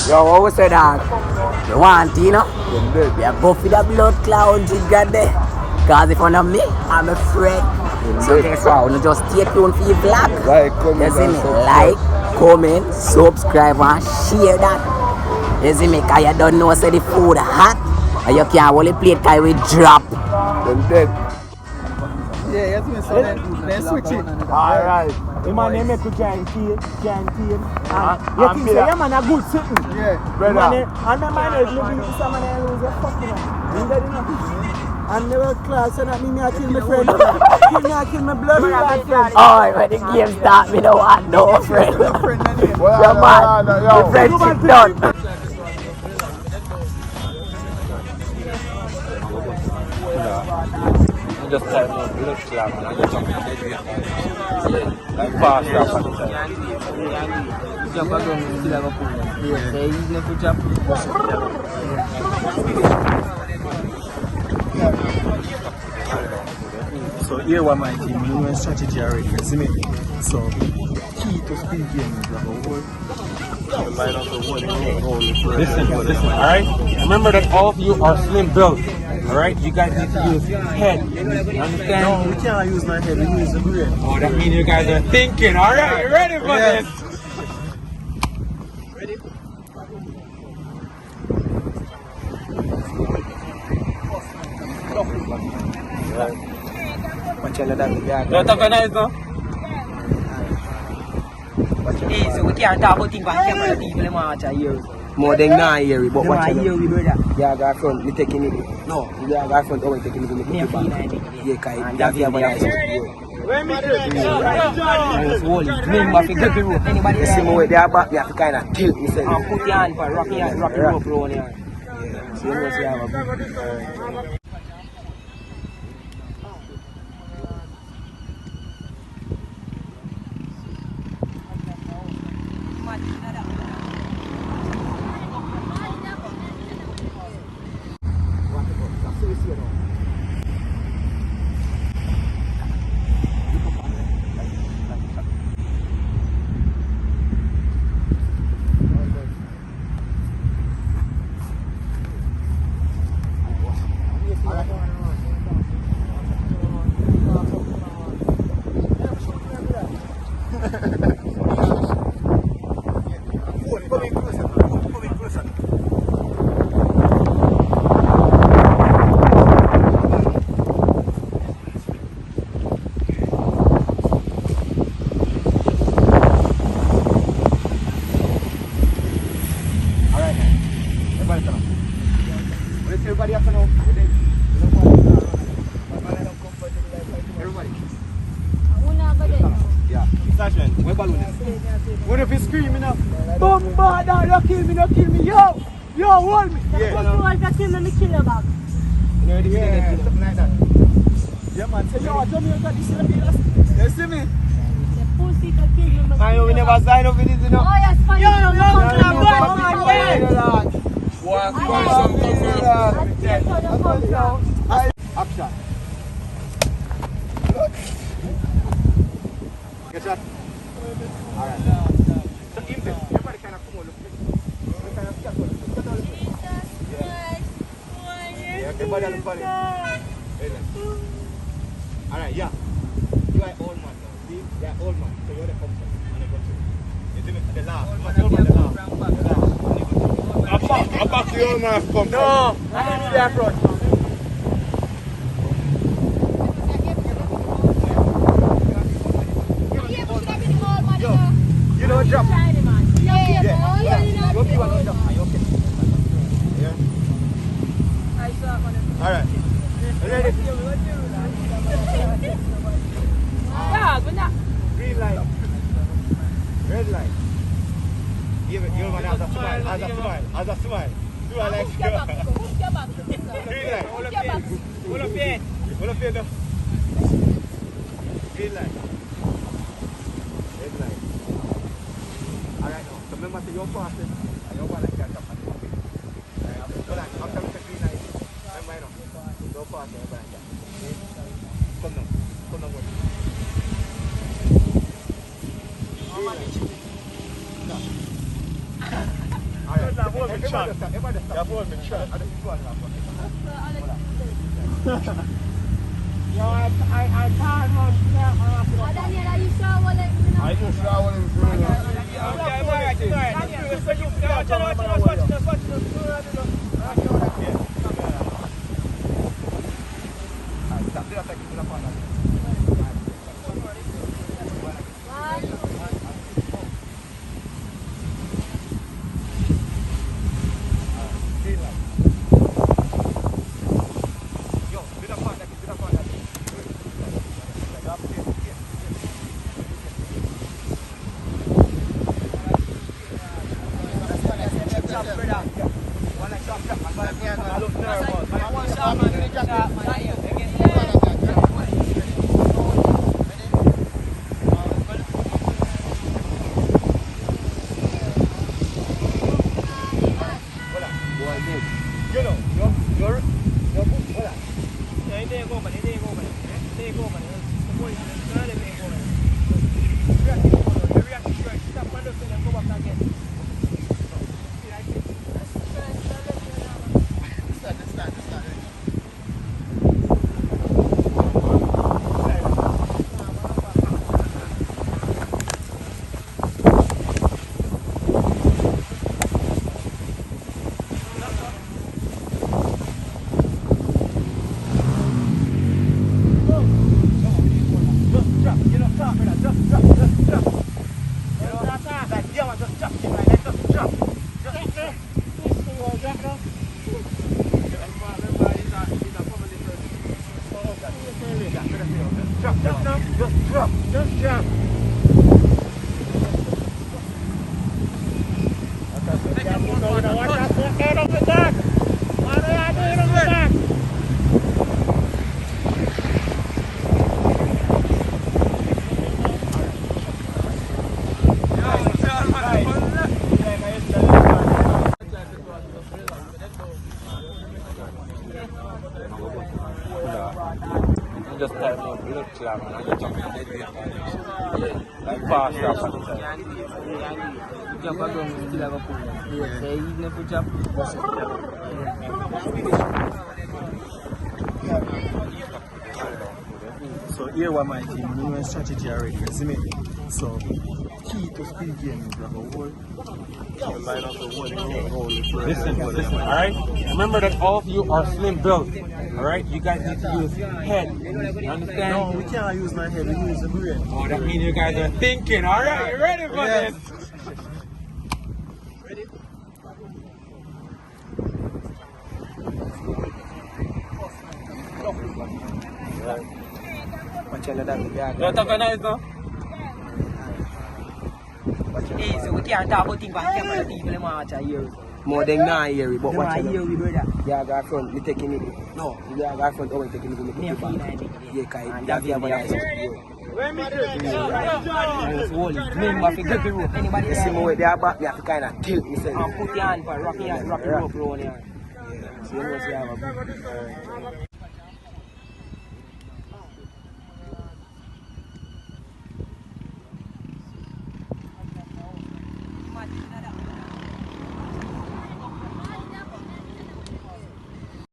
Yo, what we say that? You want, you know? We are go for the blood clouds, you got there. Cause if one of me, I'm a friend. So guess what? You just stay tuned for your vlog. You see me? Like, comment, subscribe and share that. You see me? Cause you don't know say the food hot. And you can't only plate cause we drop. Yeah, yes, so then switch it. Alright. The man they make you giant team. You think say, yeah man a good sitting. Yeah, brother. And the man is living in some man lose a fucking man. And they were class and that mean I kill my friend. Kill my blood friend. Oh, when the game start, we don't want no friend. Your man, the friendship done. Just tell me, look clap, and I just jump like fast rap at the time. Jump again, still have a pool. Yeah, even if you jump. So here what my team, we know strategy already, you see me? So key to speed game is like a whole Listen, alright? Remember that all of you are slim built. Alright? You guys need to use head. You understand? No, we can't use my head, we use the brain. Oh, that means you guys are thinking. Alright, you ready for this? Ready? Don't have a nice no? Hey, so we can't talk about things on camera, people them watch a hear. More than 9 years, but watch Hear we brother. Yeah, guy front, me taking it. No, yeah, guy front, oh, taking it. Me a feel like it. Yeah, kai, that feel about that. Remember if you grip the rope, anybody You see me with their back, you have to kind of tilt yourself. and put your hand for rock the rope round here. So you know, see, I have a big. Everybody have to know. Everybody. Yeah. Sergeant, where balloon is? What if he's screaming up? Bombard, don't kill me, don't kill me. Yo, hold me. Yeah. You want to kill me, kill your back. Yeah, something like that. Yeah, man. Say, yo, Jamaica, this is the you see me? The pussy to kill you. I know we never sign up with this, you know. Oh, yes, fine. Yo, walk some action. Get shot. Alright. So everybody kind of come on, look. We kind of scatter. Yeah, everybody look funny. Alright, yeah. You are old man now. See? You are old man. So you're the comfort. And the country. You see me? The last. The last. I'm back to the old man come. No, I don't need that front. You don't jump. Yeah. Go be one, don't jump. Are you okay? Yeah. Alright. Ready? Green light. Red light. Give it, you're gonna have a smile. As a smile. As a smile. Do I like you? Green light. Hold up here. Hold up here now. Green light. Red light. Alright now. So remember to your pass and your one like that up. Hold on. After we say green light. Remember now. Your pass and your one like that. Come now. Come now. Green light. Alright. I can't run. Daniel, are you sure what it is? I just saw what him Just type out blood clot and you jump in the dead like fast up on the time. Jump around, still have a pool. Yeah. Say even if you jump, So here what my team, we know strategy already, you see me? So key to speed game is like a whole line up the whole Listen, alright? Remember that all of you are slim built. Alright? You guys need to use head. You understand? No, we can't use my head, we use the brain. Oh, that means you guys are thinking. Alright, you ready for this? Don't talk about it, no? hey, so we can't talk about things but camera people them watch a hear. More than not hear it, but watch a hear we brother. Yeah, go front, me taking it. No, yeah, go front, oh, taking it. Me feel like it. Yeah, kai, that be about that. Remember, if you grip the rope, anybody see me with their back, you have to kind of tilt yourself. And put your hand for rock the rope around here. So you know, see how